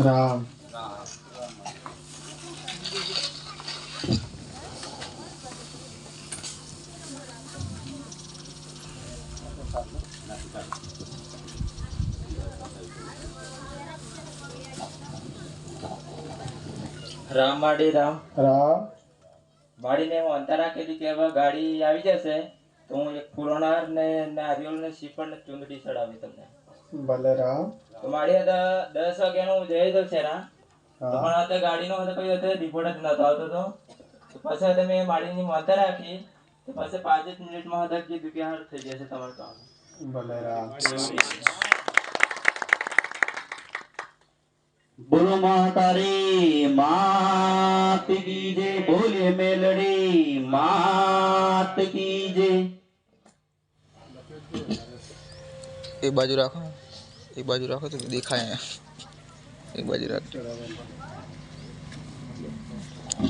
राम રામ માડી રામ राम માડીને હું અંતર રાખેલી કે હવે ગાડી આવી જશે તો હું એક ફૂલોનાર ને નારિયેળ ને શ્રીફળ ને ચુંદડી ચડાવી તમને बलराम તો માડી હતા 10 વાગ્યાનો હું જઈ દઉં છે રા તો हाँ પણ आता ગાડીનો હતો કોઈ હતો રિપોર્ટ જ નતો આવતો તો પછી હતા મેં માડીની અંતર રાખી તો પછી 5 જ મિનિટમાં હતા કીધું કે હાર થઈ જશે તમારું કામ बलराम बोलो महाकाली मात की जय। बोले मेलड़ी मात की जय। एक बाजू रखो तो दिखाए एक बाजू रख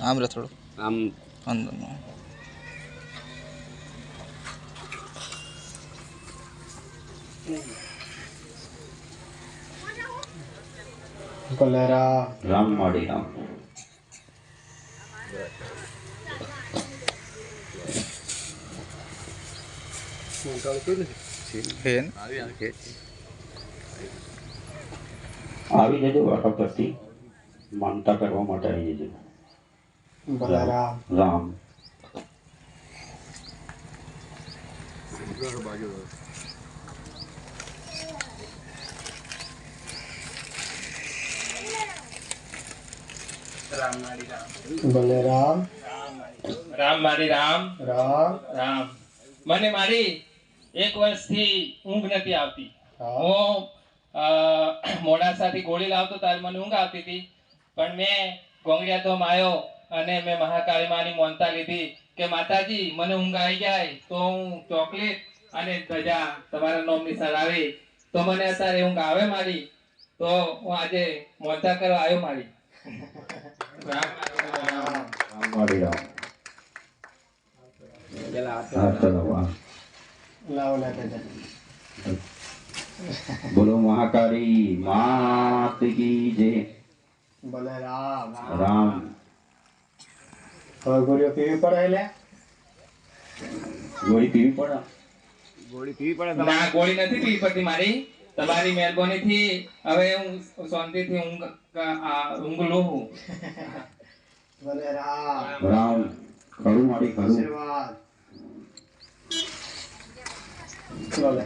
आम रह थोड़ा आम अंदर में बलराम राम माड़ी राम है આવી જજો વાટો પરથી માનતા કરવા માટે આવી જજો बलराम રામ बलराम રામ માડી રામ राम રામ મને મારી 1 વર્ષથી ઊંઘ નથી આવતી हाँ હું મોડાસાથી ગોળી લાવતો ત્યારે મને ઊંઘ આવતી હતી પણ મેં ગોંગડિયા તો આવ્યો અને મેં મહાકાળી માની મોનતા લીધી કે માતાજી મને ઊંઘ આવી જાય તો હું ચોકલેટ અને ધજા તમારા નામની ચડાવી તો મને અત્યારે ઊંઘ આવે મારી તો હું આજે મોનતા કરવા આવ્યો મારી રામ રામ માડી રામ હા ચલો વાહ लाओ लाके जा बोलो महाकाली मात की जय। बलराम राम और गोरियो पीवी पड़े ले ગોળી પીવી પડે ના ગોળી નથી પીવી પડતી મારી તમારી મહેરબાનીથી હવે હું શાંતિથી ઊંઘ લઉં છું बलराम રામ ખરું માડી ખરું आशीर्वाद चलो ले